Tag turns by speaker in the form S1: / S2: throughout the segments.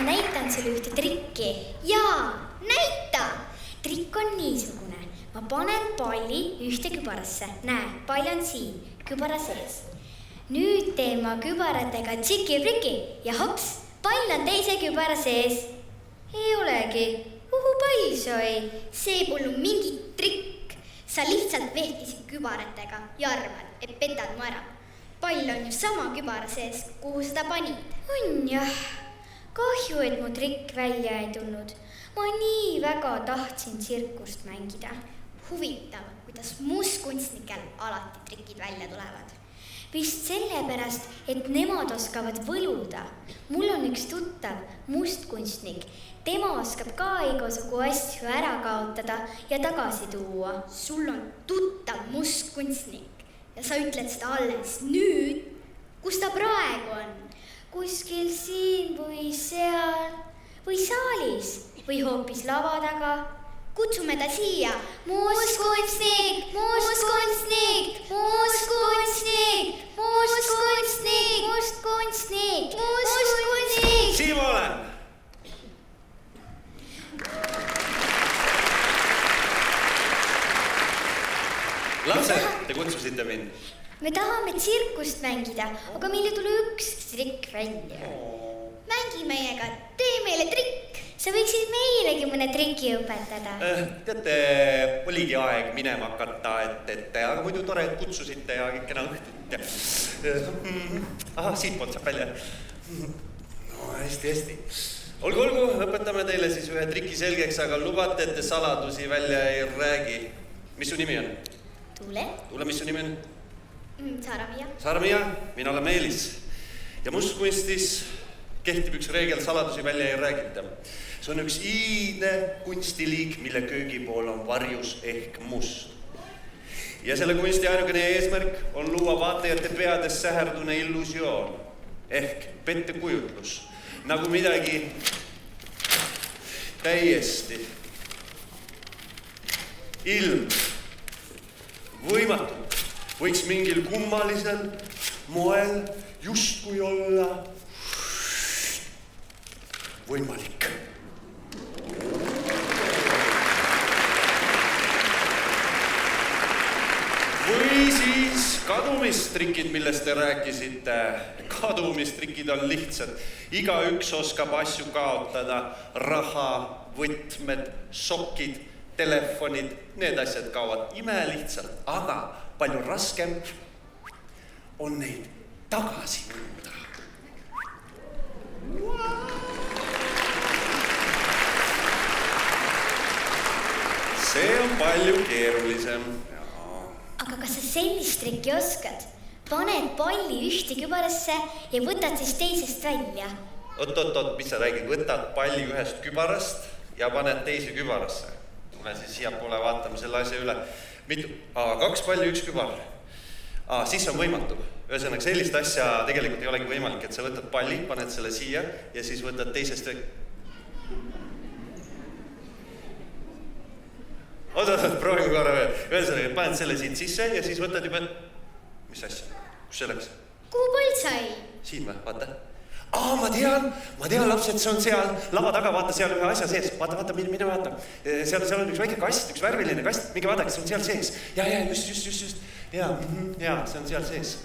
S1: ma näitan sulle ühte trikki. Jaa, näita! Trikk on niisugune. Ma panen palli ühte kübarasse. Näe, pall on siin, kübara sees. Nüüd teen ma kübaratega tšiki-priki ja hops, pall on teise kübara sees. Ei olegi. Kuhu pall sai? See polnud mingi trikk. Sa lihtsalt vehtisid kübaratega ja arvad, et petad mu ära. Pall on ju sama kübara sees, kuhu seda panid. On jah. Kahju, et mu trikk välja ei tulnud. Ma nii väga tahtsin tsirkust mängida. Huvitav, kuidas mustkunstnikel alati trikid välja tulevad. Vist sellepärast, et nemad oskavad võluda. Mul on üks tuttav mustkunstnik. Tema oskab ka igasugu asju ära kaotada ja tagasi tuua. Sul on tuttav mustkunstnik ja sa ütled seda alles nüüd. Kus ta praegu on? Kuskil siin või seal või saalis või hoopis lava taga. Kutsume ta siia. Mustkunstnik, mustkunstnik, mustkunstnik, mustkunstnik, mustkunstnik, mustkunstnik.
S2: Siin ma olen. Lapsed, te kutsusite mind.
S1: Me tahame tsirkust mängida, aga meile tuli üks trikk välja. Mängi meiega, tee meile trikk. Sa võiksid meilegi mõne triki õpetada.
S2: Teate, oligi aeg minema hakata, aga muidu tore, et kutsusite ja kena õhtut. Aha, siitpoolt saab välja. No, hästi. Olgu, õpetame teile siis ühe triki selgeks, aga lubate, et te saladusi välja ei räägi. Mis su nimi on?
S1: Tuule,
S2: mis su nimi on?
S1: Saaramia,
S2: mina olen Meelis. Ja mustkunstis kehtib üks reegel, saladusi välja ei räägita. See on üks iidne kunstiliik, mille köögipool on varjus ehk must. Ja selle kunsti ainukene eesmärk on luua vaatajate peades säherdune illusioon ehk pettekujutlus. Nagu midagi täiesti ilm, võimatu. Võiks mingil kummalisel moel justkui olla võimalik. Või siis kadumistrikid, millest te rääkisite. Kadumistrikid on lihtsad. Igaüks oskab asju kaotada. Raha, võtmed, sokid, telefonid, need asjad kaovad imelihtsalt, aga palju raskem on neid tagasi võtta. See on palju keerulisem.
S1: Aga kas sa sellist trikki oskad? Paned palli ühte kübarasse ja võtad siis teisest välja.
S2: Oot, mis sa räägid? Võtad palli ühest kübarast ja paned teise kübarasse. Tule siis siia poole, vaatame selle asja üle. Kaks palli, üks kübar. Siis on võimatu. Ühesõnaga, sellist asja tegelikult ei olegi võimalik, et sa võtad palli, paned selle siia ja siis võtad teisest proovime korra veel. Ühesõnaga, paned selle siit sisse ja siis võtad juba... Mis asja? Kus see läks?
S1: Kuhu pall sai?
S2: Siin või? Vaata. Ma tean, lapsed, see on seal lava taga, vaata seal ühe asja sees. Vaata, mine vaata. Seal on üks väike kast, üks värviline kast. Minge vaadake, see on seal sees. Ja, just. Ja, see on seal sees.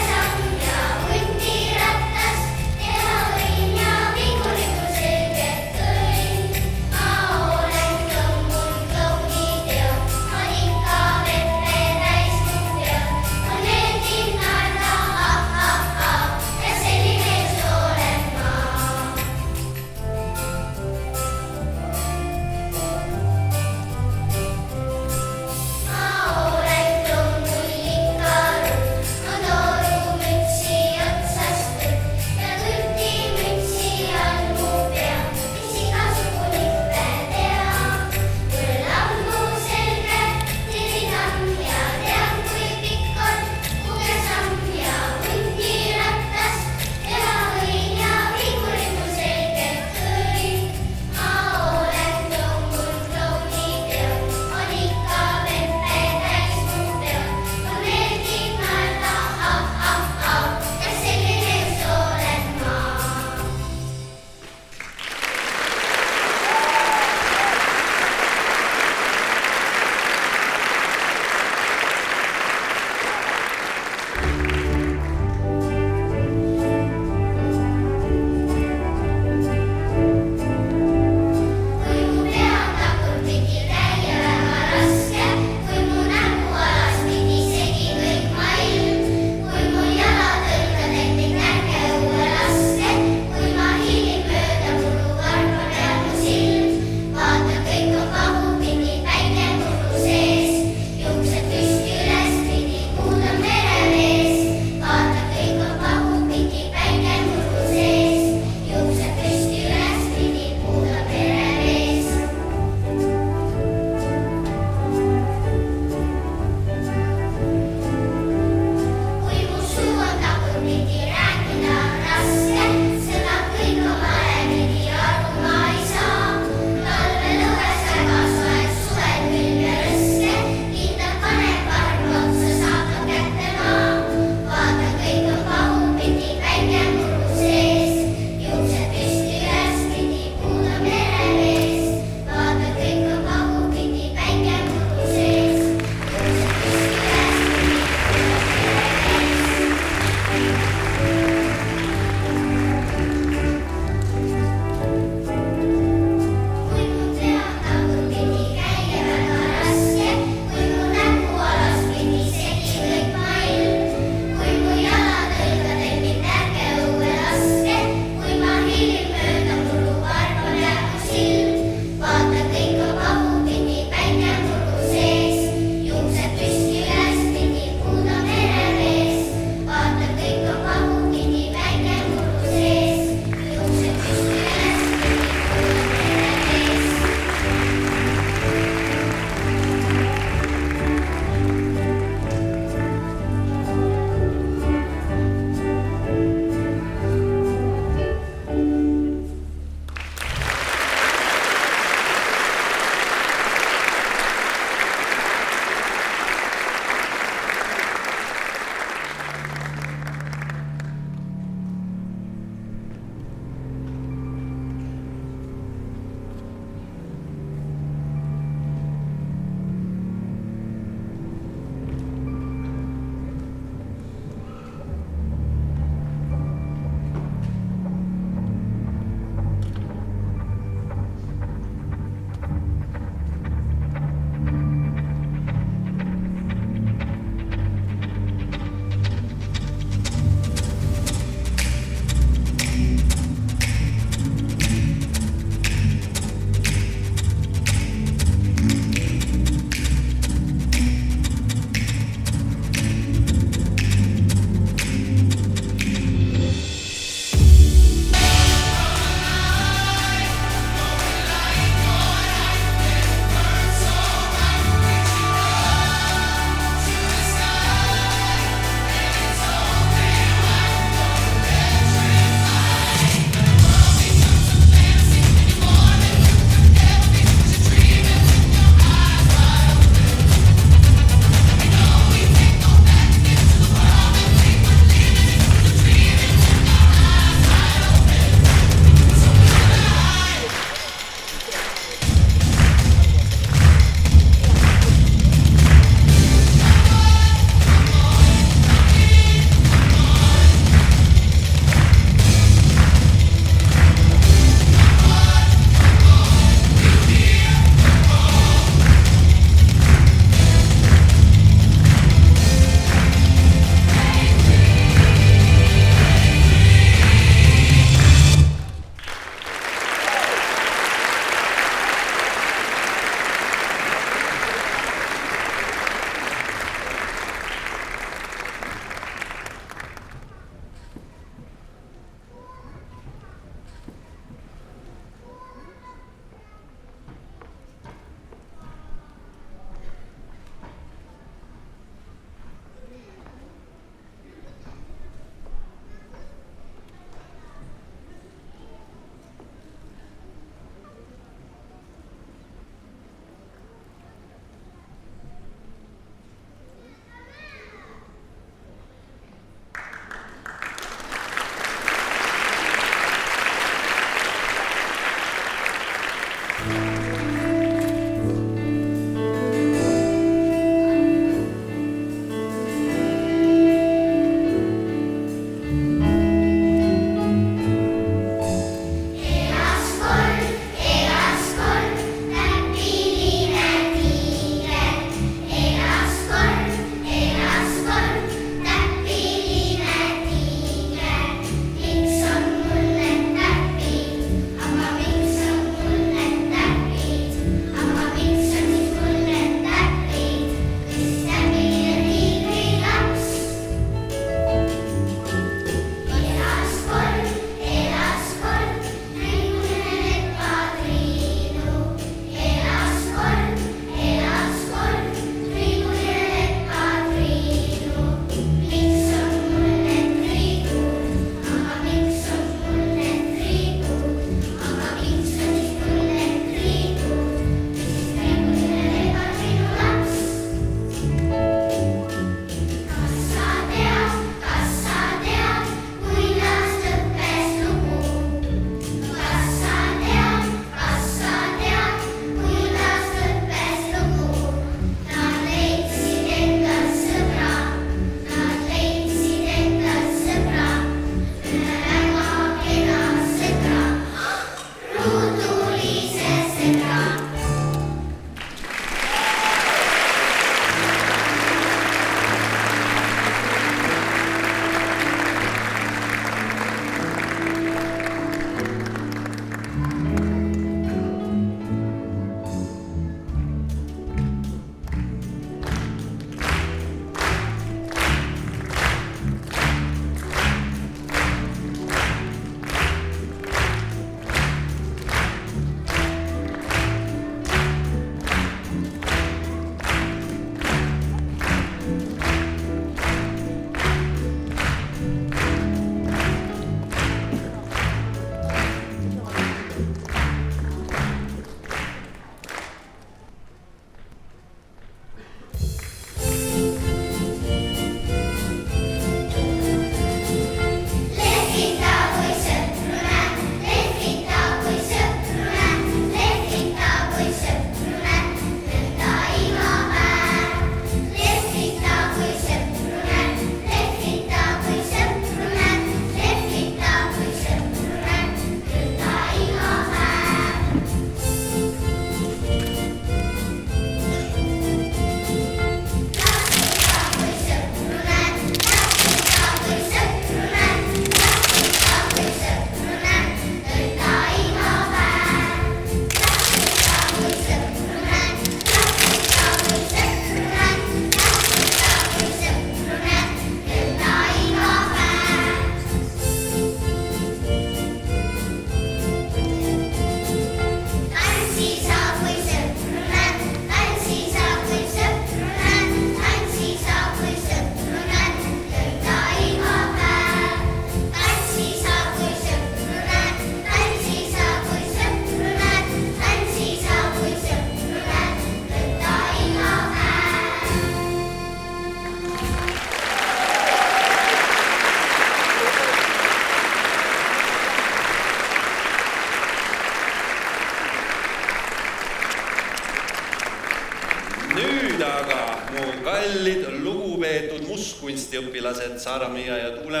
S2: kallid, lugupeetud mustkunstiõpilased Saaramia ja Tuule,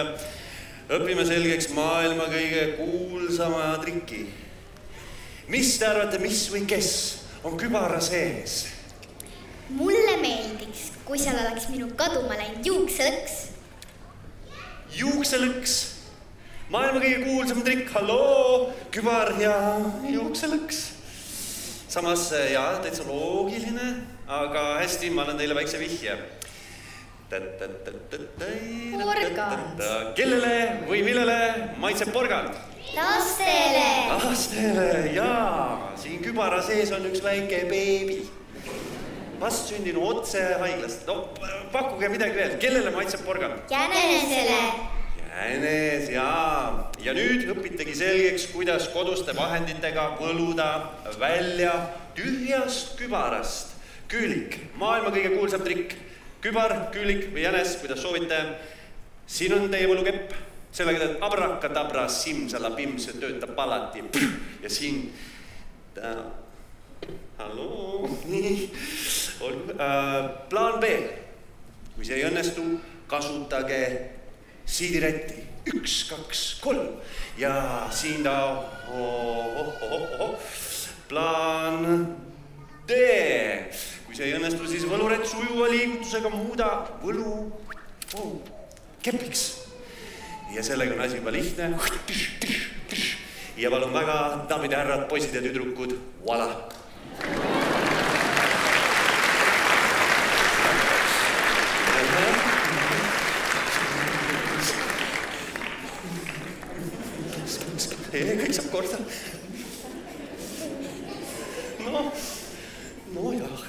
S2: õpime selgeks maailma kõige kuulsama triki. Mis te arvate, mis või kes on kübara sees?
S1: Mulle meeldiks, kui seal oleks minu kaduma läinud juukselõks.
S2: Juukselõks? Maailma kõige kuulsam trikk, halloo, kübar ja juukselõks. Samas, jaa, täitsa loogiline, aga hästi, ma annan teile väikse vihje.
S1: Porgand.
S2: Kellele või millele maitseb porgand?
S1: Lastele.
S2: Lastele, jaa. Siin kübara sees on üks väike beebi. Vastsündinu otse haiglast. No, pakkuge midagi veel. Kellele maitseb porgand?
S1: Jänesele.
S2: Jänes, jaa. Ja nüüd õpitegi selgeks, kuidas koduste vahenditega võluda välja tühjast kübarast. Küülik, maailma kõige kuulsam trikk. Kübar, küülik või jänes, kuidas soovite. Siin on teie võlukepp. Sellega teed abrakadabra, simsalabim, see töötab alati. Ja siin... Halloo, nii. Plaan B. Kui see ei õnnestu, kasutage siidirätti. 1, 2, 3. Ja siin ta... Plaan D. Kui see ei õnnestu, siis võlurätt sujuva liigutusega muuda võlu kepiks. Ja sellega on asi juba lihtne. Ja palun väga, daamid ja härrad, poisid ja tüdrukud, voila! Kõik saab korda. No jah.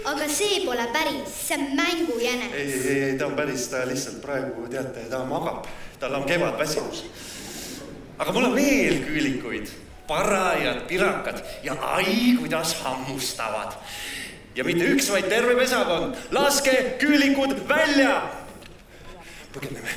S1: Aga see pole päris, see on mängujänes.
S2: Ei, ta on päris, ta lihtsalt praegu, teate, ta magab. Tal on kevadväsimus. Aga mul on veel küülikuid, parajad pirakad ja ai, kuidas hammustavad. Ja mitte üks, vaid terve pesakond. Laske küülikud välja! Põgeneme.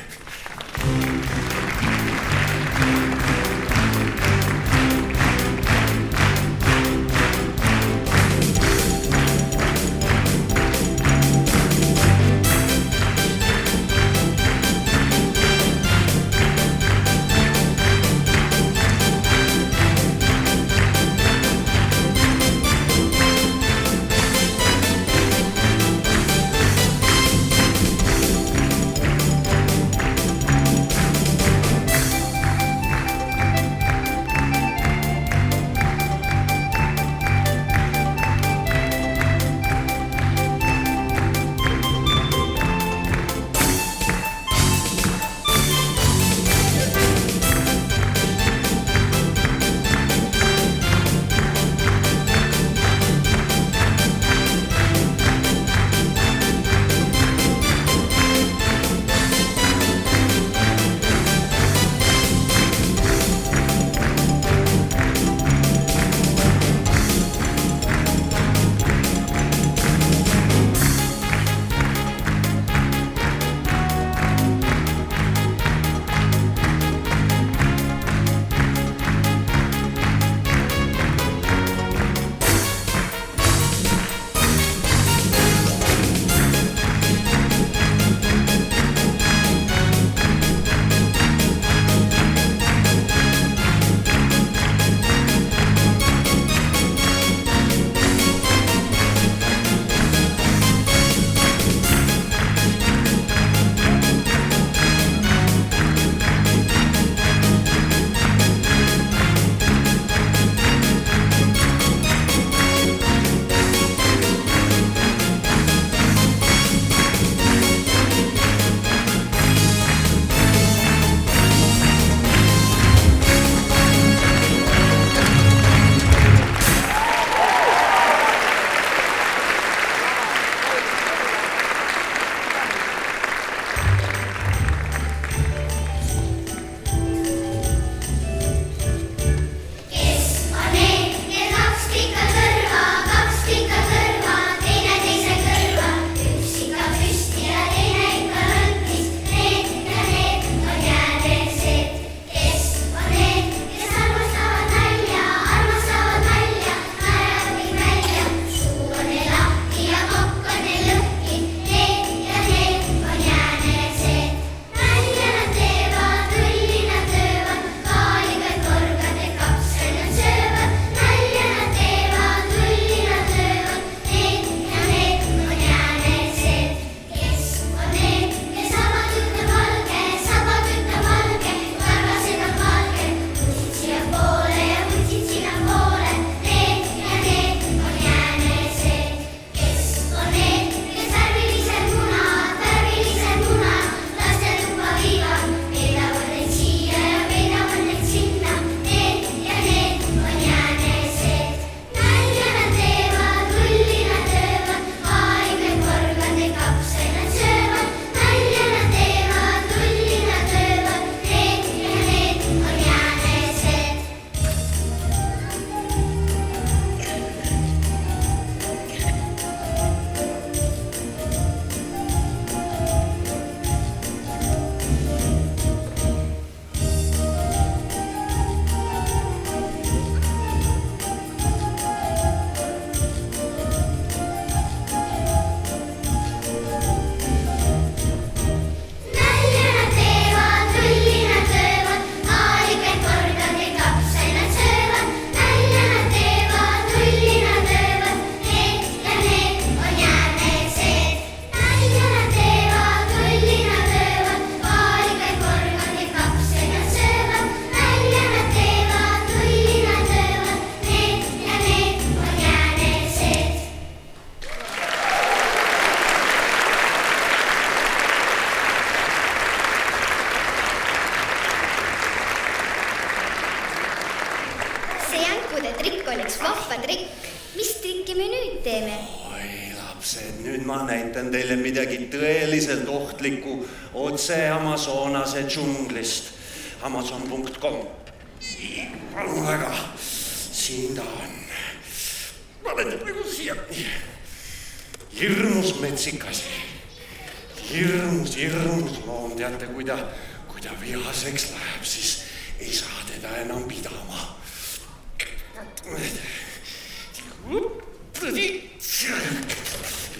S1: rammude trikk oleks vahva trikk. Mis trikki me nüüd teeme?
S2: Oi, lapsed, nüüd ma näitan teile midagi tõeliselt ohtlikku otse Amazonase džunglist. Amazon.com. Palun väga, siin ta on. Panen praegu siia. Hirmus metsikas. Hirmus loom. Teate, kui ta vihaseks läheb, siis ei saa teda enam pidama.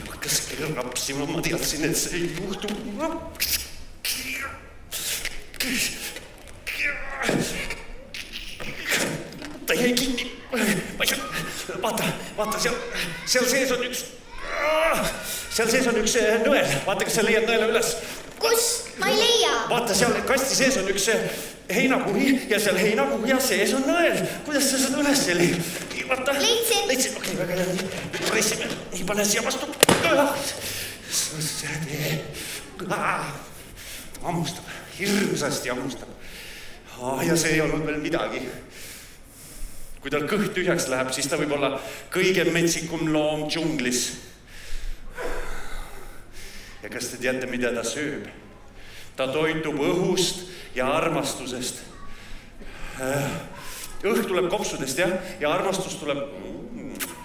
S2: Hakkas rapsima, ma teadsin, et see ei juhtu. Ta jäi kinni. Vaata, seal sees on üks... Seal sees on üks nõel. Vaata, kas sa leiad nõela üles.
S1: Kus? Ma ei leia.
S2: Vaata, seal kasti sees on üks heinakuhi ja seal heinakuhi ja sees on nõel. Kuidas sa seda üles ei leia? Vaata. Leidsin. Okei, väga hea. Nüüd pressime. Nii, pane siia vastu. Ammustab. Hirmsasti ammustab. Ja see ei olnud veel midagi. Kui tal kõht tühjaks läheb, siis ta võib olla kõige metsikum loom džunglis. Ja kas te teate, mida ta sööb? Ta toitub õhust ja armastusest. Õhk tuleb kopsudest, jah? Ja armastus tuleb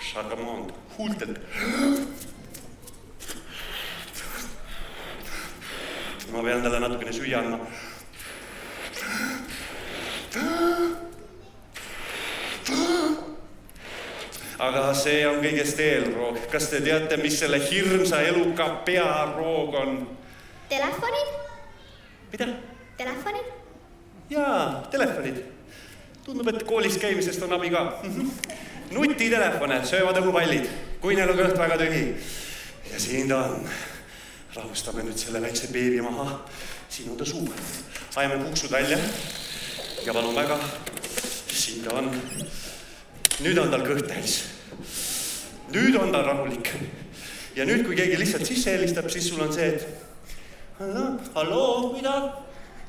S2: šagamond, huultelt. Ma pean talle natukene süüa andma. Aga see on kõigest eelroog. Kas te teate, mis selle hirmsa eluka pearoog on?
S1: Telefonid?
S2: Mida?
S1: Telefonid?
S2: Jaa, telefonid. Tundub, et koolis käimisest on abi ka. Nutitelefone, söövad õhupallid, kui neil on kõht väga tühi. Ja siin ta on. Rahustame nüüd selle väikse beebi maha. Siin on ta suu. Ajame puuksud välja. Ja palun väga. Siin ta on. Nüüd on tal kõht täis. Nüüd on ta rahulik. Ja nüüd, kui keegi lihtsalt sisse helistab, siis sul on see, et halloo, mida?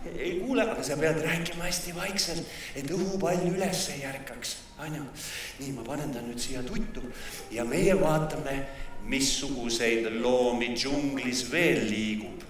S2: Ei kuule, aga sa pead rääkima hästi vaikselt, et õhupall üles ei järkaks. Nii, ma panen ta nüüd siia tuttu ja meie vaatame, missuguseid loomi džunglis veel liigub.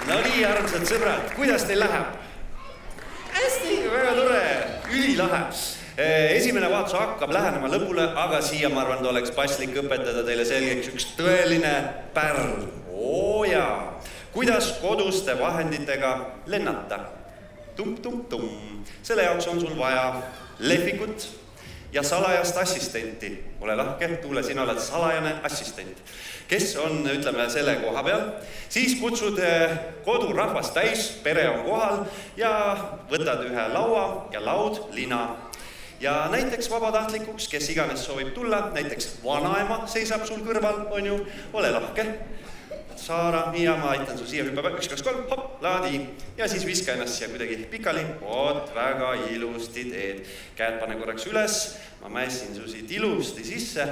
S2: No nii, armsad sõbrad, kuidas teil läheb? Hästi, väga tore, ülilahe. Esimene vaatus hakkab lähenema lõpule, aga siia ma arvan, oleks paslik õpetada teile selgeks üks tõeline pärl. Jaa, kuidas koduste vahenditega lennata? Tum-tum-tum. Selle jaoks on sul vaja lehvikut ja salajast assistenti. Ole lahke, Tuule, sina oled salajane assistent. Kes on, ütleme, selle koha peal, siis kutsud kodurahvast täis, pere on kohal ja võtad ühe laua ja laud lina. Ja näiteks vabatahtlikuks, kes iganes soovib tulla, näiteks vanaema seisab sul kõrval, on ju, ole lahke. Saara, Miia, ma aitan su siia hüppab, 1, 2, 3, hopp, laadi. Ja siis viska ennast siia kuidagi pikali. Oot, väga ilusti teed. Käed pane korraks üles, ma mässin su siit ilusti sisse,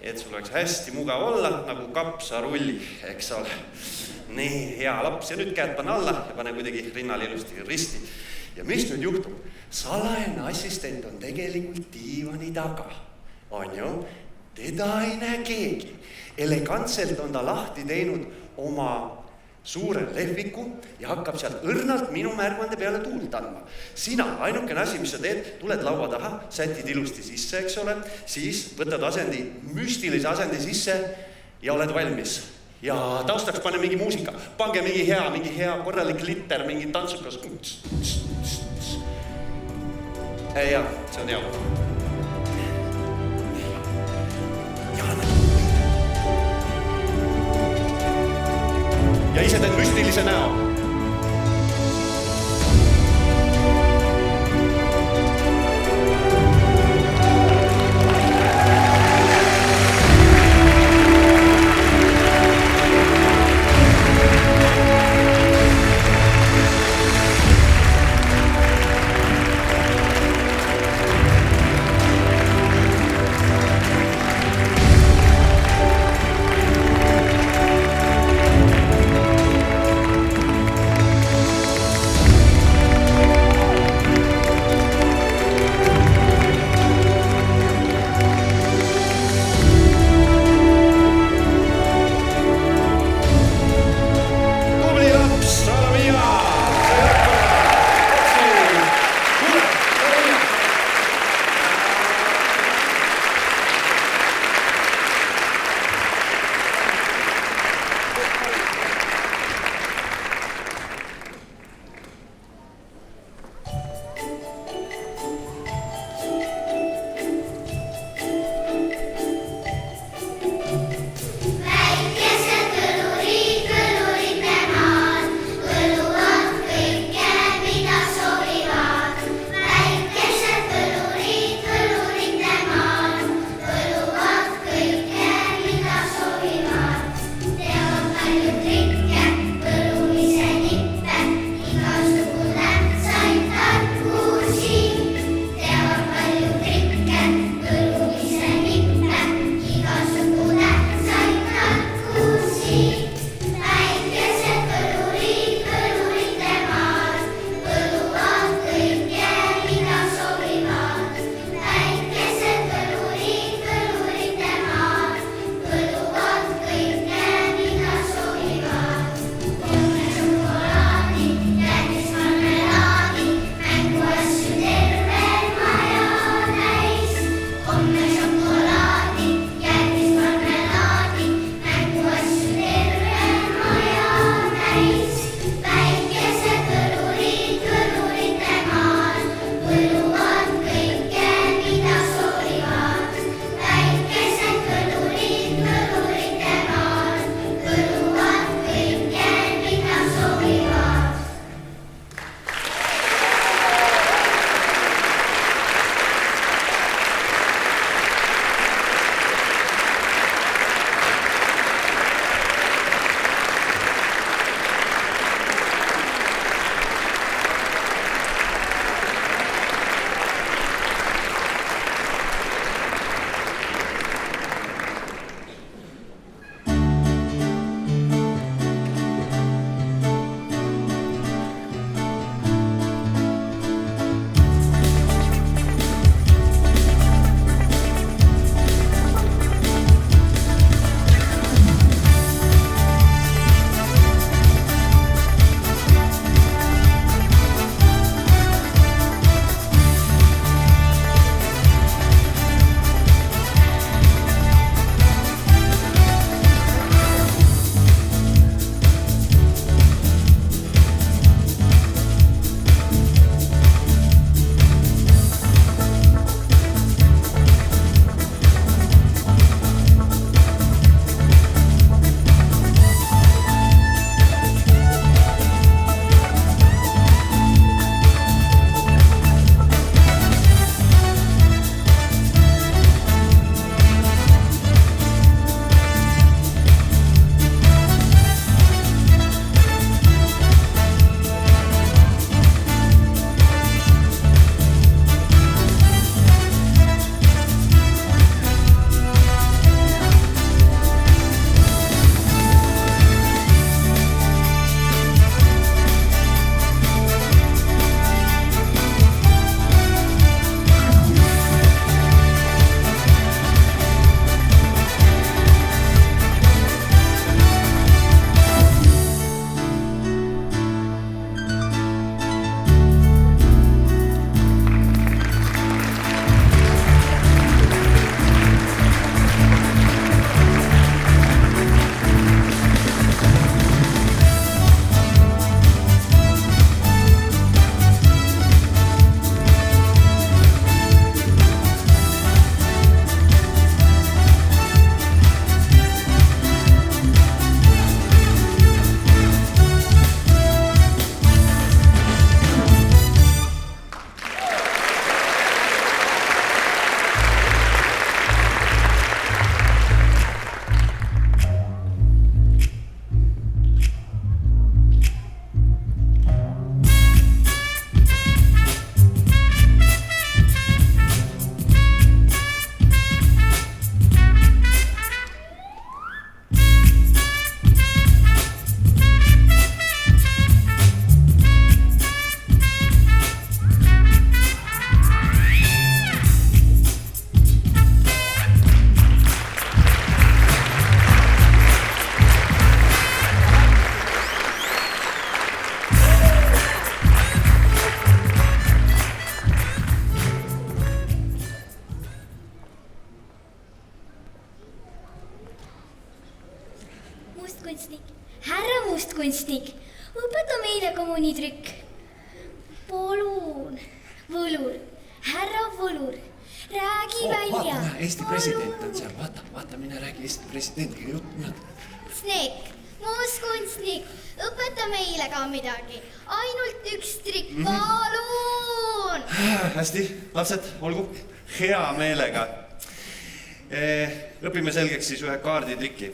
S2: et sul oleks hästi mugav olla, nagu kapsarulli, eks ole. Nii, hea laps. Ja nüüd käed pane alla ja pane kuidagi rinnal ilusti risti. Ja mis nüüd juhtub? Salajane assistent on tegelikult diivani taga. On ju? Teda ei näe keegi. Elegantselt on ta lahti teinud oma suure lehviku ja hakkab sealt õrnalt minu märguande peale tuult andma. Sina, ainukene asi, mis sa teed, tuled laua taha, sätid ilusti sisse, eks ole, siis võtad asendi, müstilise asendi sisse ja oled valmis. Ja taustaks pane mingi muusika, pange mingi hea korralik litter, mingi tantsukas. Ja, see on hea. Ja ise teed müstilise näo.
S1: õpeta meile kommunitrikk. Palun, Võlur, härra Võlur, räägi välja.
S3: Vaata, Eesti president on seal, vaata, mine räägi Eesti presidendiga juttu.
S1: Snake, muuskunstnik, õpeta meile ka midagi. Ainult üks trikk, palun.
S3: Hästi, lapsed, olgu, hea meelega. Õpime selgeks siis ühe kaarditrikki.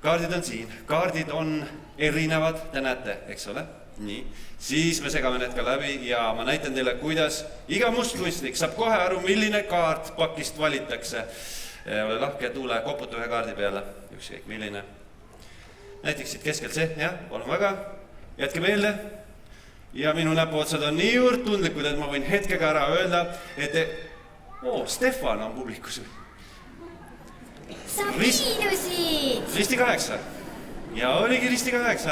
S3: Kaardid on siin, kaardid on erinevad, te näete, eks ole? Nii, siis me segame need ka läbi ja ma näitan teile, kuidas iga mustkunstnik saab kohe aru, milline kaart pakist valitakse. Ole lahke, tuule, koputa ühe kaardi peale, ükskõik milline. Näiteks siit keskelt see, jah, palun väga, jätke meelde. Ja minu näpuotsad on nii juurde tundlikud, et ma võin hetkega ära öelda, et Stefan on publikus.
S1: Sa piinusid!
S3: Risti 8. Ja oligi risti 8.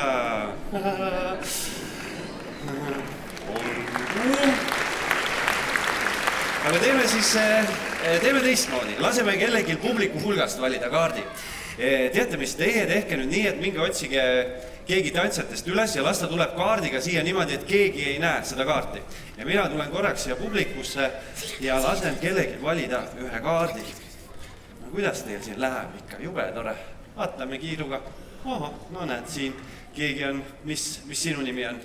S3: Aga teeme teistmoodi. Laseme kellelgi publiku hulgast valida kaardi. Teate, mis teie tehke nüüd nii, et minge otsige keegi tantsijatest üles ja las ta tuleb kaardiga siia niimoodi, et keegi ei näe seda kaarti. Ja mina tulen korraks siia publikusse ja lasen kellelgi valida ühe kaardi. No kuidas teil siin läheb ikka? Jube tore. Vaatame kiiruga. No näed, siin keegi on, mis sinu nimi on?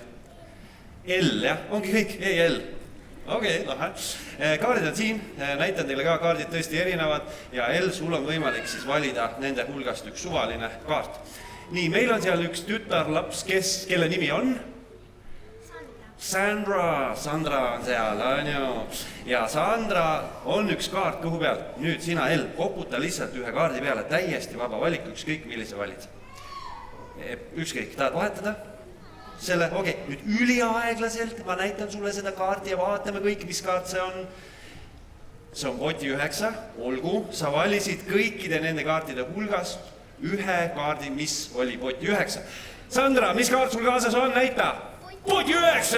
S3: L, jah? Ongi kõik? EL. Okei, lahe. Kaardid on siin, näitan teile ka, kaardid tõesti erinevad ja L, sul on võimalik siis valida nende hulgast üks suvaline kaart. Nii, meil on seal üks tütarlaps, kelle nimi on? Sandra on seal, on ju. Ja Sandra on üks kaart kõhu peal. Nüüd sina, L, koputa lihtsalt ühe kaardi peale, täiesti vaba valik, ükskõik millise valid. Ükskõik, tahad vahetada? Selle, okei, nüüd üliaeglaselt ma näitan sulle seda kaarti ja vaatame kõik, mis kaart see on. See on poti 9, olgu, sa valisid kõikide nende kaartide hulgas ühe kaardi, mis oli poti 9. Sandra, mis kaart sul kaasas on, näita? Poti 9!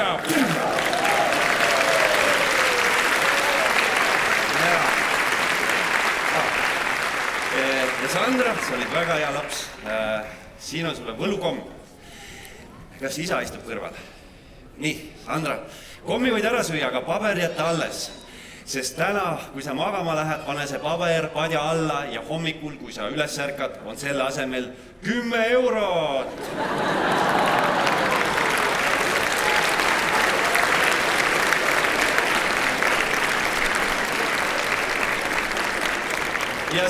S3: Ja Sandra, sa olid väga hea laps. Siin on sulle võlukomm. Kas isa istub kõrval? Nii, Sandra, kommi võid ära süüa, aga paber jätta alles. Sest täna, kui sa magama lähed, pane see paber padja alla ja hommikul, kui sa üles ärkad, on selle asemel 10 eurot. Ja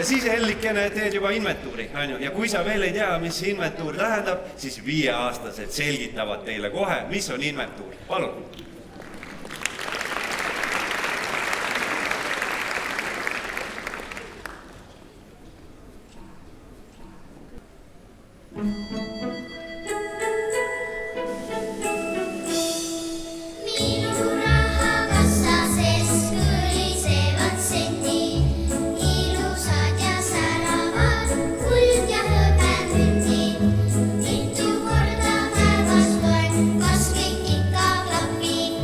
S3: siis Hellikene teed juba inventuuri. Ja kui sa veel ei tea, mis inventuur tähendab, siis 5-aastased selgitavad teile kohe, mis on inventuur. Palun!
S4: Kas kõik ikka klapib?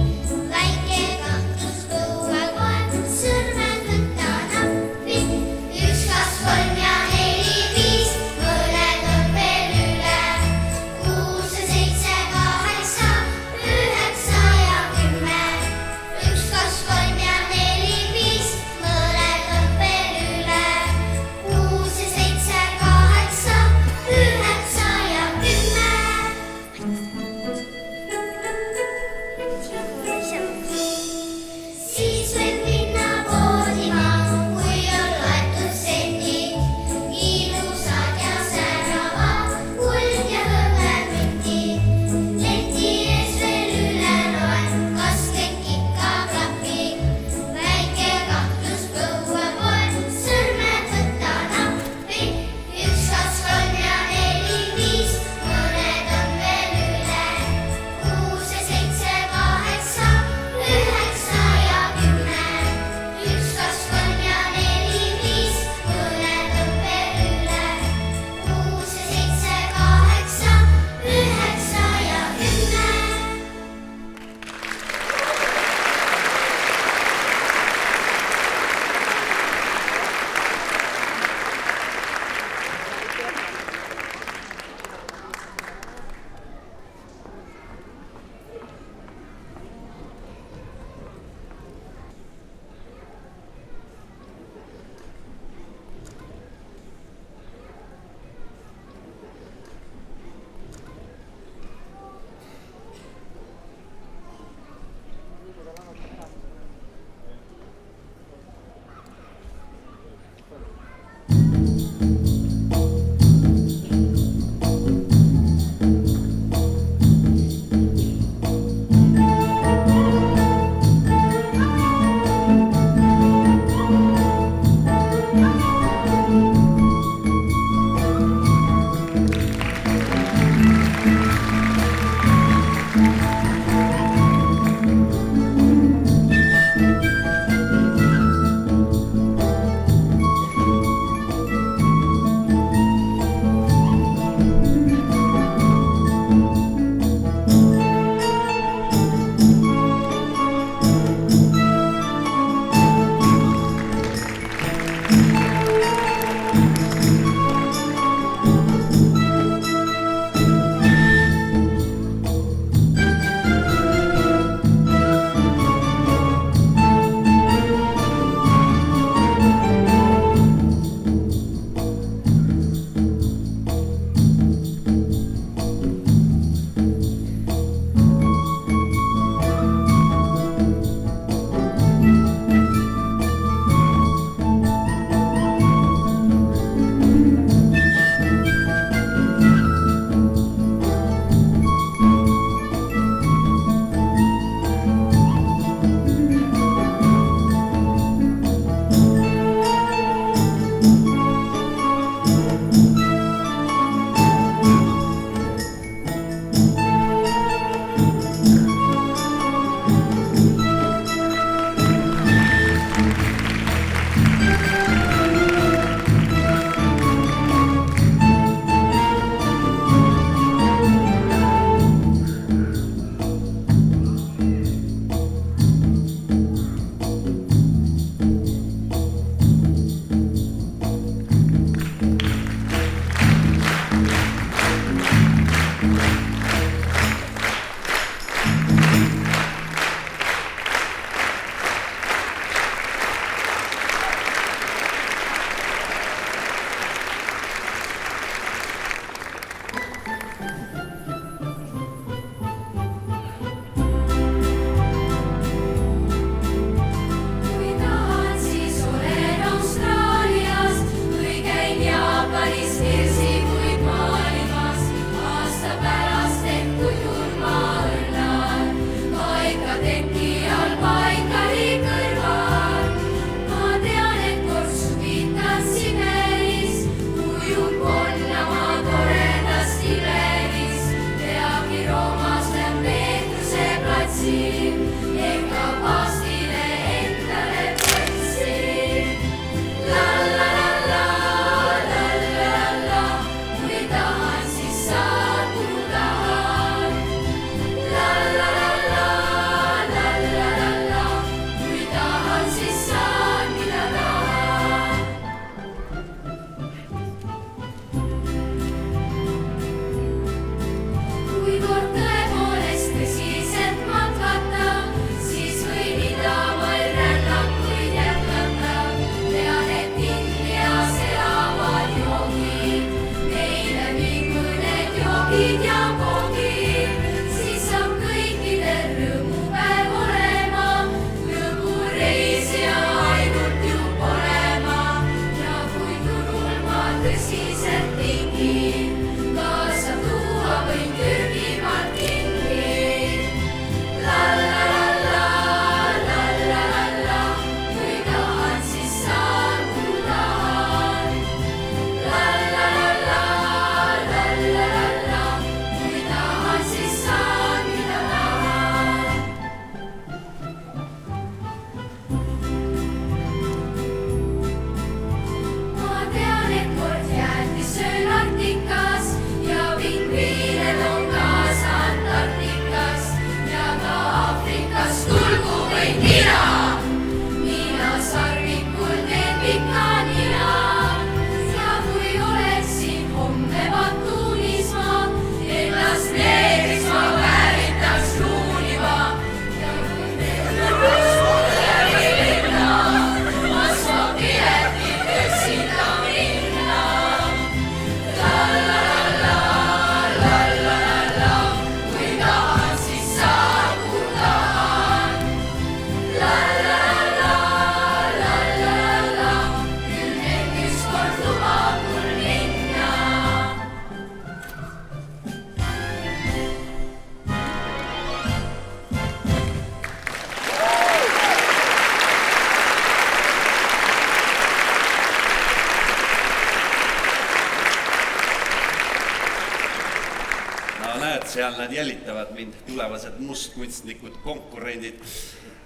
S3: Seal nad jälitavad mind, tulevased mustkunstnikud, konkurendid.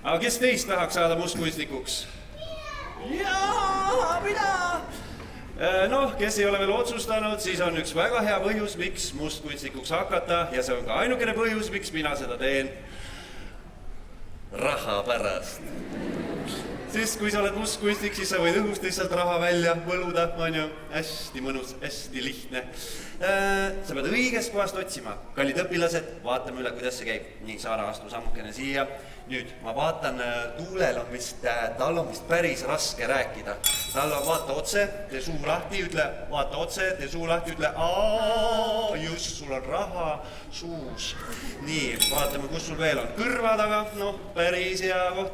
S3: Aga kes teist tahaks saada mustkunstnikuks? Jaa, mina! Noh, kes ei ole veel otsustanud, siis on üks väga hea põhjus, miks mustkunstnikuks hakata ja see on ka ainukene põhjus, miks mina seda teen. Raha pärast. Sest kui sa oled mustkunstnik, siis sa võid õhust lihtsalt raha välja võluda, on ju, hästi mõnus, hästi lihtne. Sa pead õigest kohast otsima. Kallid õpilased, vaatame üle, kuidas see käib. Nii, Saara, astu sammukene siia. Nüüd, ma vaatan, Tuulel on vist, tal on vist päris raske rääkida. Tal on vaata otse, tee suu lahti, ütle, vaata otse, tee suu lahti, ütle, just, sul on raha suus. Nii, vaatame, kus sul veel on. Kõrva taga, noh, päris hea koht.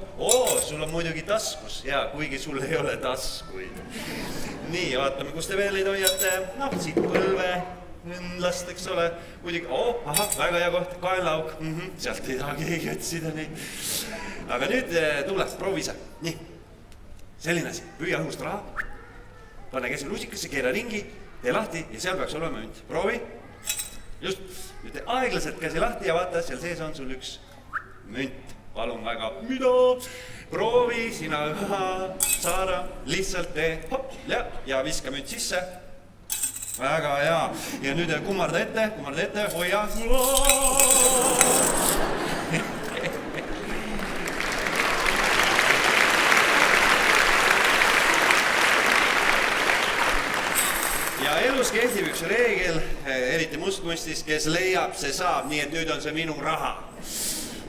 S3: Sul on muidugi taskus, ja kuigi sul ei ole taskuid. Nii, vaatame, kus te veel neid hoiate. Noh, siit põlve, last, eks ole. Muidugi, väga hea koht, kaenlauk. Sealt ei taha keegi otsida neid. Aga nüüd tule, proovi ise. Nii, selline asi. Püüa õhust raha. Pane käsi lusikasse, keera ringi, tee lahti ja seal peaks olema münt. Proovi. Just, nüüd tee aeglaselt käsi lahti ja vaata, seal sees on sul üks münt. Palun väga. Mida? Proovi, sina ka, Saara, lihtsalt tee, hopp, ja viska münt sisse. Väga hea. Ja nüüd kummarda ette, hoia. Ja elus kehtib üks reegel, eriti mustkunstis, kes leiab, see saab, nii et nüüd on see minu raha.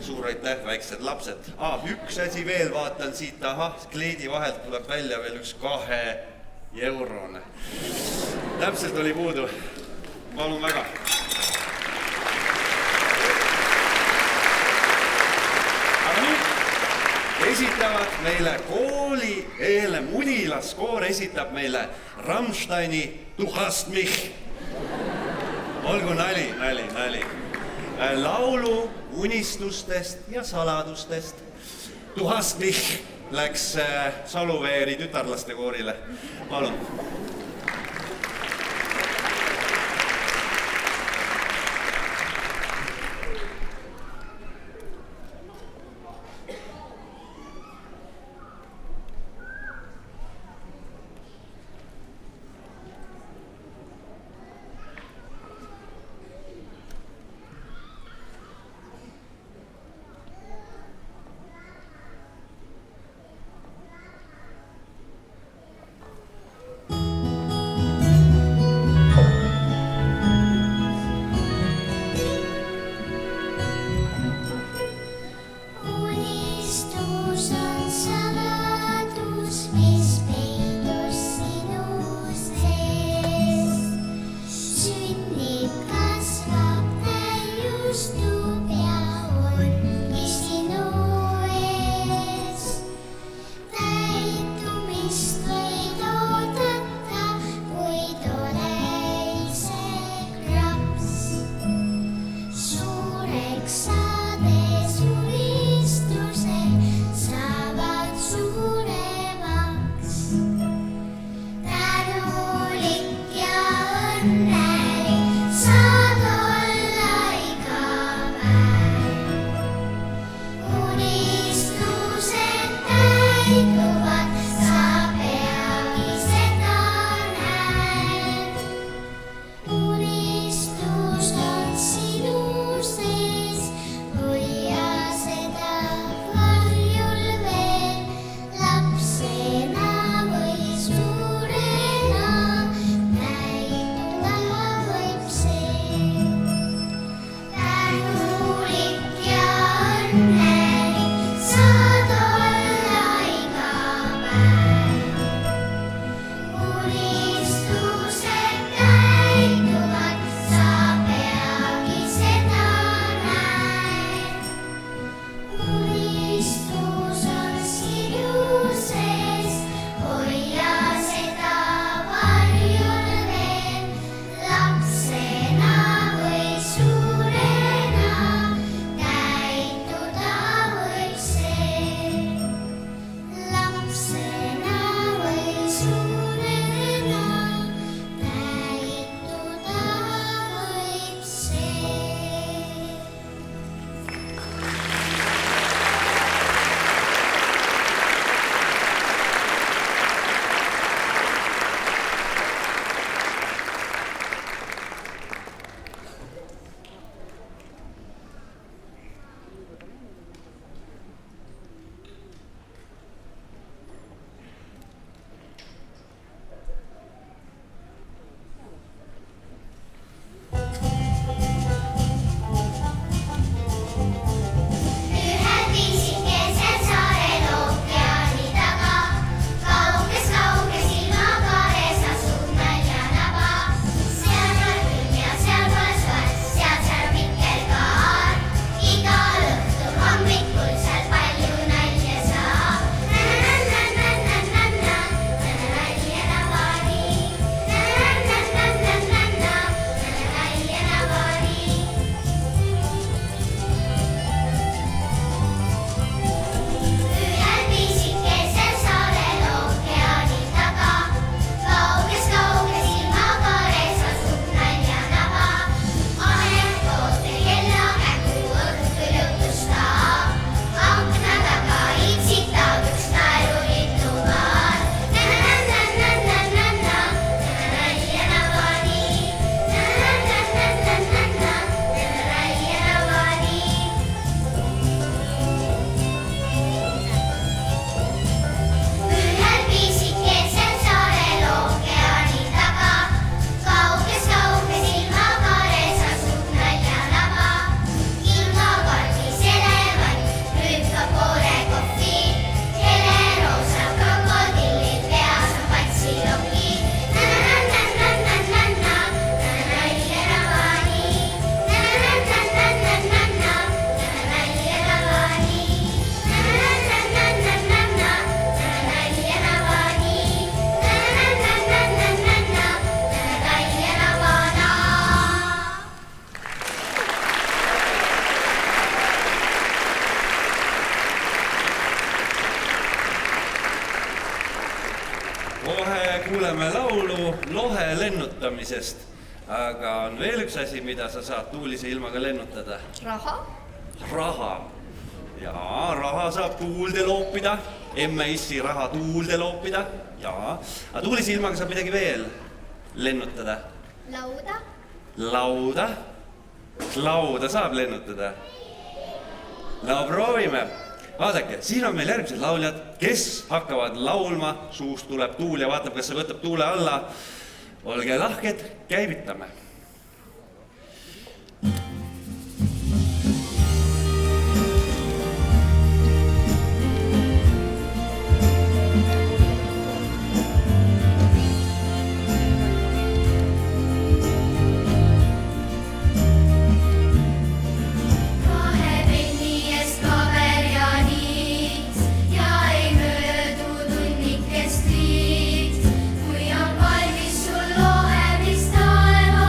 S3: Suur aitäh, väiksed lapsed. Üks asi veel vaatan siit, kleedi vahelt tuleb välja veel üks 2 eurone. Täpselt oli puudu. Palun väga. Aga nüüd esitavad meile koolieelne mulilaskoor esitab meile Rammsteini Du hast mich. Olgu nali. Laulu unistustest ja saladustest. Du hast mich läks Saluveeri tütarlaste koorile. Palun.
S4: saades unistuse saavad suuremaks. Tänulik ja õnnelik saad olla iga päev. Unistused täituvad, sa peagi seda näed. Unistus on sinu sees, hoia seda varjul veel. Lapsena või suurena täituda võib see. Tänulik ja õnnelik saad olla iga päev. Unistused täituvad, sa peagi seda näed. Unistus on sinu sees, hoia seda varjul veel. Lapsena või suurena täituda võib see. Lapsena või suurena täituda võib see. Ühel pisikesel saarel ookeani taga, kauges ilmakares asub naljanaba. Seal on külm ja seal pole soe, seal vikerkaar. Igal õhtul hommikul seal palju nalja saab. Naljanabani, naljanabani. Ühel pisikesel saarel ookeani taga, kauges ilmakares asub naljanaba. Anekdoote kellakägu õhtul jutustab, akna taga itsitab üks naerulinnumaal. Naljanabani, naljanabani. Ühel pisikesel saarel ookeani taga, kauges ilmakares asub naljanaba. Kingakarbis elevant rüüpab poole kohvi, heleroosa krokodillid peas on patsilokid. Naljanabani,
S3: Kohe kuuleme laulu lohe lennutamisest, aga on veel üks asi, mida sa saad tuulise ilmaga lennutada.
S1: Raha?
S3: Raha. Jaa, raha saab tuulde loopida, M.I.S.i raha tuulde loopida. Jaa, aga tuulise ilmaga saab midagi veel lennutada.
S1: Lauda?
S3: Lauda. Lauda saab lennutada. No proovime. Vaadake, siin on meil järgmised lauljad, kes hakkavad laulma, suust tuleb tuul ja vaatab, kas see võtab tuule alla. Olge lahked, käivitame.
S4: Kahe penni eest paber ja niit ja ei möödu tunnikest liit. Kui on valmis sul lohe, mis taeva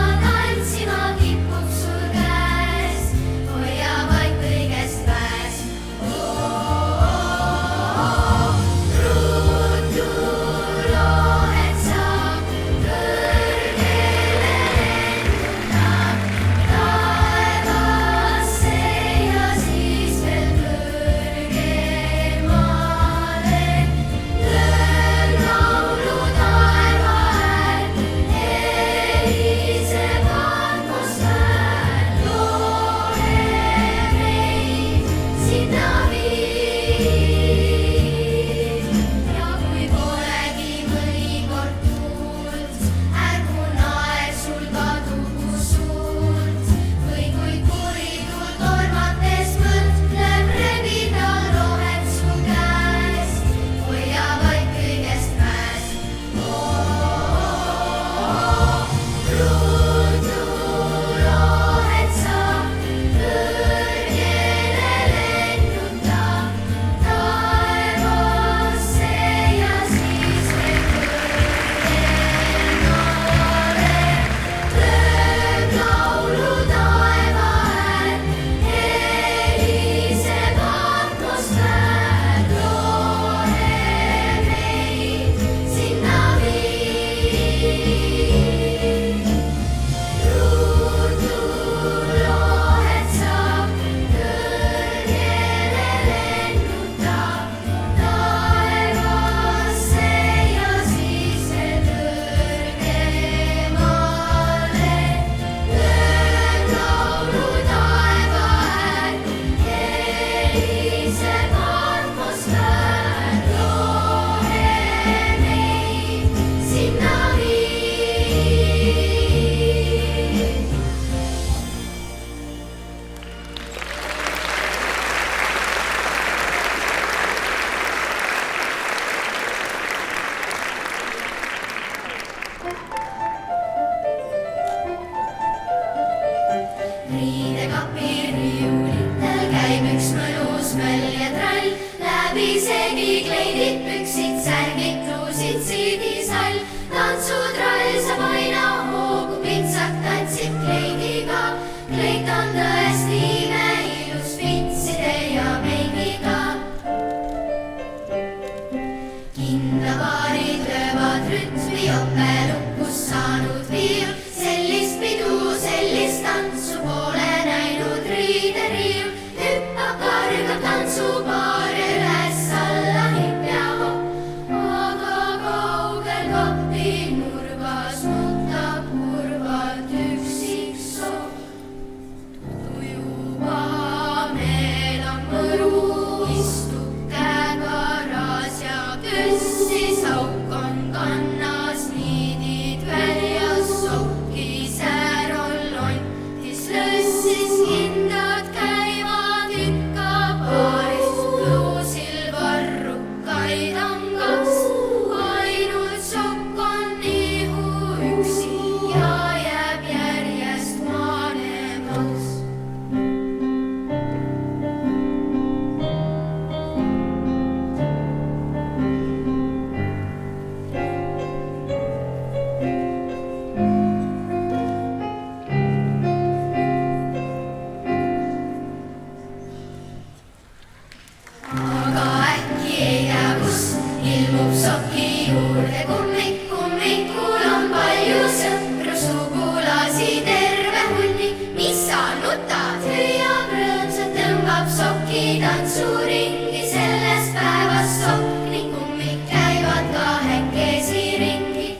S4: alustab soki tantsuringi, selles päevas sokk ning kummik käivad kahekesi ringi.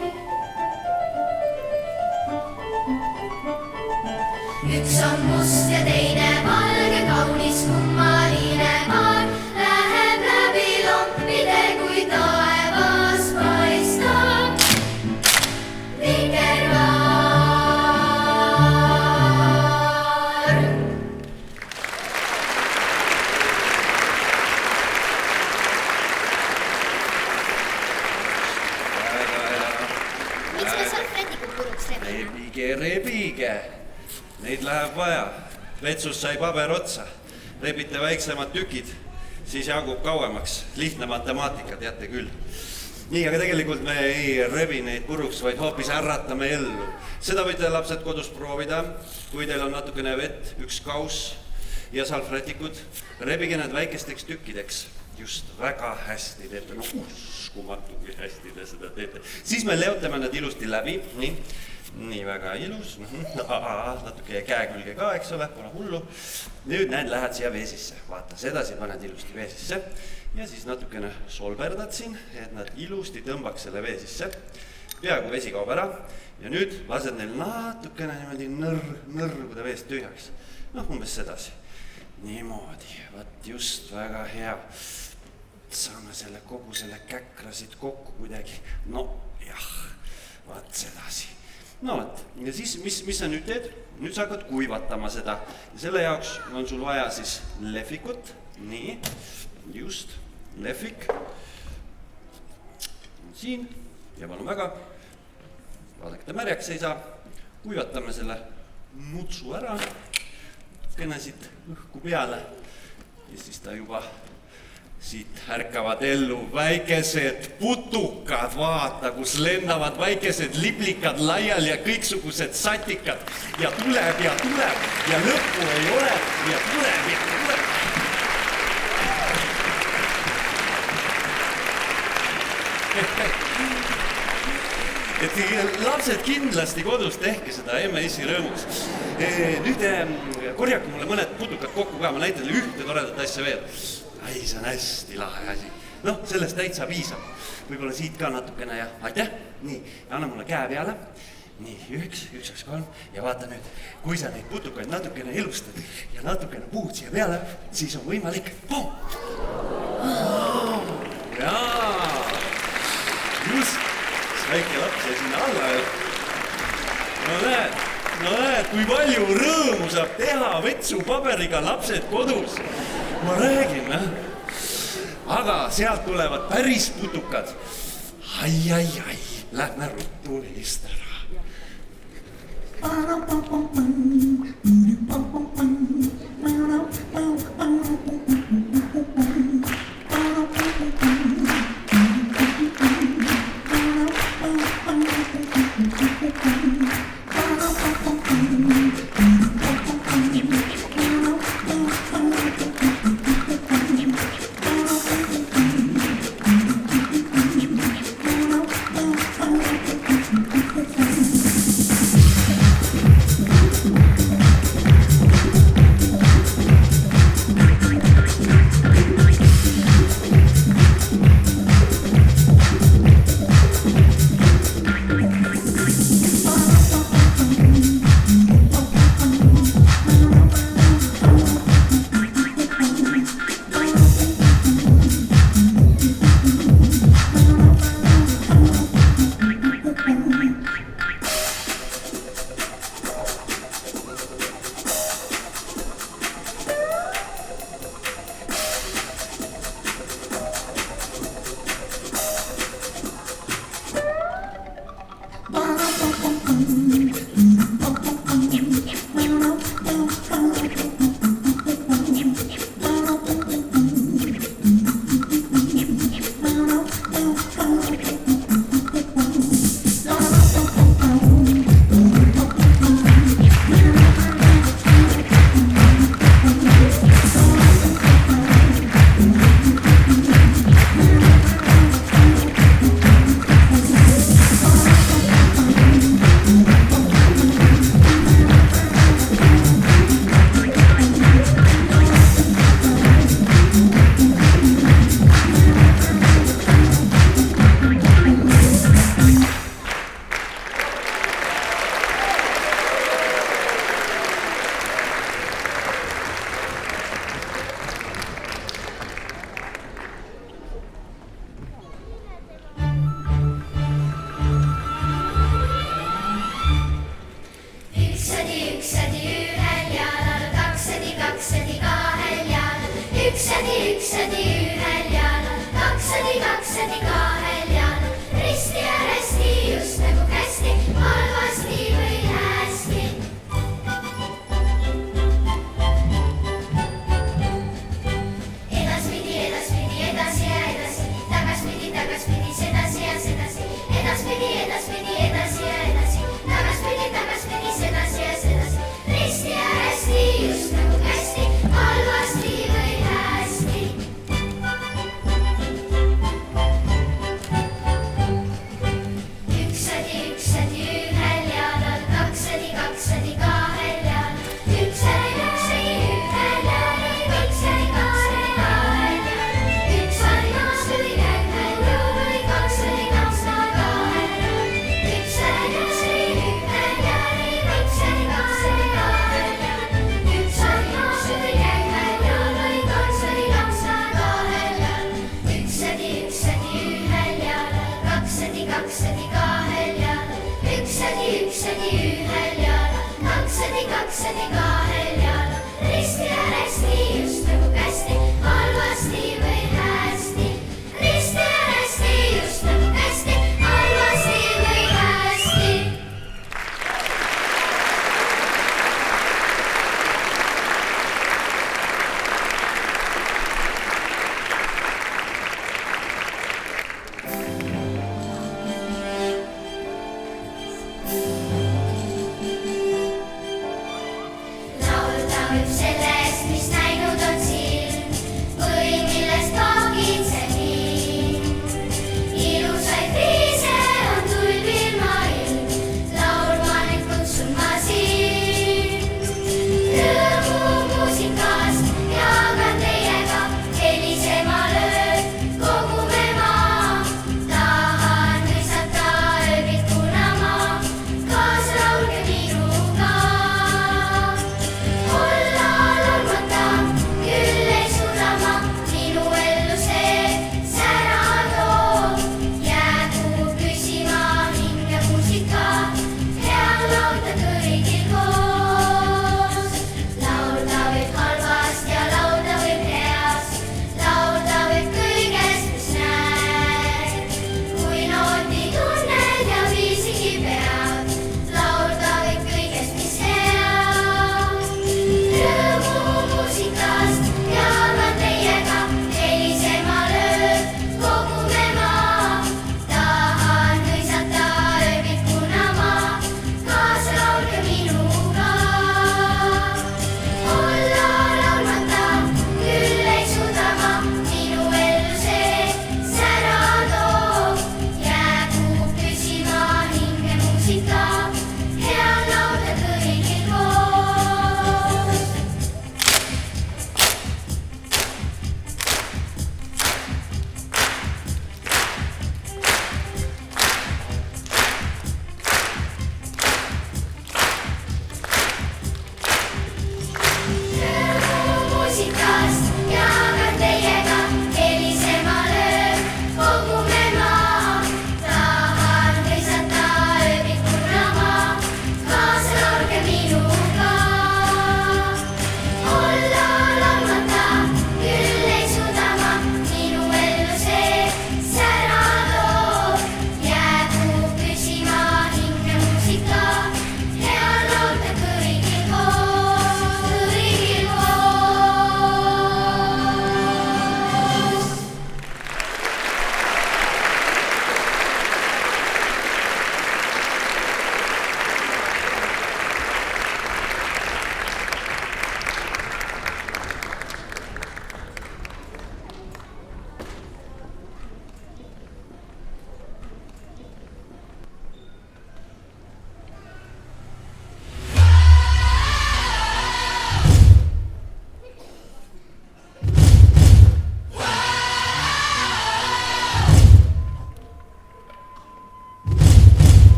S4: Üks on must ja teine valge, kaunis kummaline paar, läheb läbi lompide, kui taevas paistab vikerkaar.
S1: Miks me salvrätikud puruks rebime?
S3: Rebige. Neid läheb vaja. Vetsus sai paber otsa. Rebite väiksemad tükid, siis jagub kauemaks. Lihtne matemaatika, teate küll. Nii, aga tegelikult me ei rebi neid puruks, vaid hoopis ärratame ellu. Seda võite lapsed kodus proovida, kui teil on natukene vett, üks kaus ja salvrätikud. Rebige need väikesteks tükkideks. Just väga hästi teete, uskumatu, kui hästi te seda teete. Siis me leotame nad ilusti läbi, nii väga ilus, natuke käe külge ka, eks ole, pole hullu. Nüüd näed, lähed siia vee sisse, vaata, sedasi paned ilusti vee sisse ja siis natukene solberdad siin, et nad ilusti tõmbaks selle vee sisse. Peaaegu vesi kaob ära ja nüüd lased neil natukene niimoodi nõrguda veest tühjaks. Umbes sedasi. Niimoodi, võt just väga hea. Saame selle kogu selle käkrasid kokku kuidagi. Jah, vaat sedasi. Võt, ja siis, mis sa nüüd teed? Nüüd sa hakkad kuivatama seda. Ja selle jaoks on sul vaja siis lehvikut. Nii, just, lehvik. Siin, ja palun väga. Vaadake, ta märjaks ei saa. Kuivatame selle nutsu ära. Kõnesid õhku peale. Ja siis ta juba siit ärkavad ellu väikesed putukad, vaata, kus lennavad väikesed liblikad laial ja kõiksugused satikad. Ja tuleb ja lõppu ei ole ja tuleb ja tuleb. Et lapsed kindlasti kodus tehke seda emme-issi rõõmuks. Nüüd korjake mulle mõned putukad kokku ka, ma näitan ühte toredat asja veel. Ai, see on hästi lahe asi. Sellest täitsa piisab. Võib-olla siit ka natukene ja aitäh. Nii, anna mulle käe peale. Nii, 1, 2, 3 ja vaata nüüd, kui sa neid putukaid natukene elustad ja natukene puud siia peale, siis on võimalik. Jaa, just, väike laps jäi sinna alla veel. Näed, kui palju rõõmu saab teha vetsupaberiga lapsed kodus. Ma räägin, aga sealt tulevad päris putukad. Ai, lähme ruttu eest ära.
S4: üksedi ühel jalal, kaksedi kahel jalal, risti ja resti just nagu kästi, halvasti või hästi. Edaspidi, edasi ja edasi, tagaspidi, sedasi ja sedasi, edaspidi, edasi ja edasi, tagaspidi, sedasi ja sedasi, risti ja resti just nagu kästi, halvasti või hästi.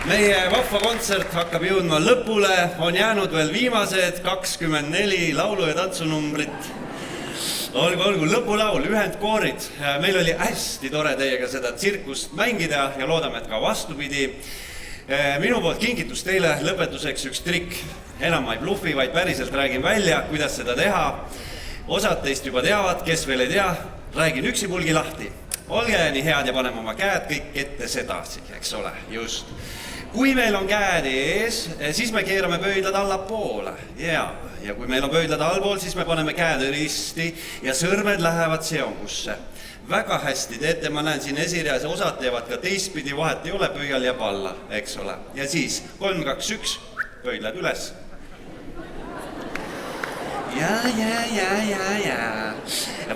S3: Meie vahva kontsert hakkab jõudma lõpule, on jäänud veel viimased 24 laulu- ja tantsunumbrit. Olgu, lõpulaul, ühendkoorid. Meil oli hästi tore teiega seda tsirkust mängida ja loodame, et ka vastupidi. Minu poolt kingitus teile lõpetuseks üks trikk. Enam ma ei bluffi, vaid päriselt räägin välja, kuidas seda teha. Osad teist juba teavad, kes veel ei tea, räägin üksipulgi lahti. Olge nii head ja paneme oma käed kõik ette sedasi, eks ole, just. Kui meil on käed ees, siis me keerame pöidlad allapoole. Ja kui meil on pöidlad allpool, siis me paneme käed risti ja sõrmed lähevad seongusse. Väga hästi teete, ma näen siin esireas, osad teevad ka teistpidi, vahet ei ole, pöial jääb alla, eks ole. Ja siis 3, 2, 1, pöidlad üles. Ja.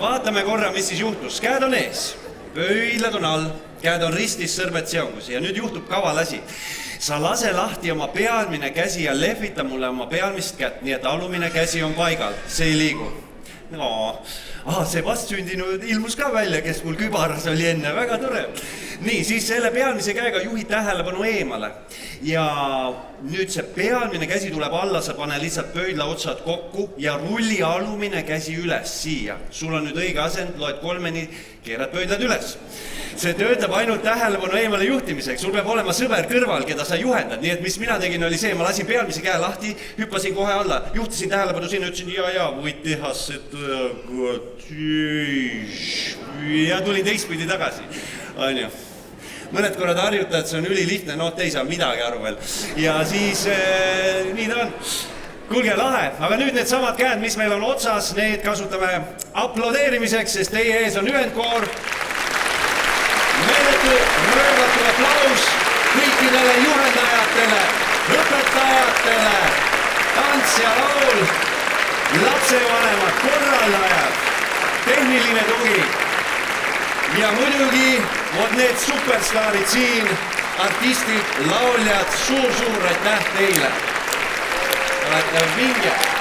S3: Vaatame korra, mis siis juhtus. Käed on ees, pöidlad on all, käed on ristis, sõrmed seongus ja nüüd juhtub kaval asi. Sa lase lahti oma pealmine käsi ja lehvita mulle oma pealmist kätt, nii et alumine käsi on paigal, see ei liigu. See vastsündinud ilmus ka välja, kes mul kübaras oli enne, väga tore. Nii, siis selle pealmise käega juhid tähelepanu eemale. Ja nüüd see pealmine käsi tuleb alla, sa pane lihtsalt pöidla otsad kokku ja rulli alumine käsi üles siia. Sul on nüüd õige asend, loed 3, keerad pöidlad üles. See töötab ainult tähelepanu eemale juhtimiseks. Sul peab olema sõber kõrval, keda sa juhendad. Nii et mis mina tegin oli see, ma lasin pealmise käe lahti, hüppasin kohe alla, juhtisin tähelepanu sinna, ütlesin võid teha seda ja tulin teistpidi tagasi. Mõned korrad harjutad, see on ülilihtne, te ei saa midagi aru veel. Ja siis nii ta on. Kuulge, lahe, aga nüüd need samad käed, mis meil on otsas, need kasutame aplodeerimiseks, sest teie ees on ühendkoor. Meeletu röögatu aplaus kõikidele juhendajatele, õpetajatele, tants ja laul, lapsevanemad, korraldajad, tehniline tugi ja muidugi need superstaarid siin, artistid, lauljad, suur aitäh teile. Olete vinge.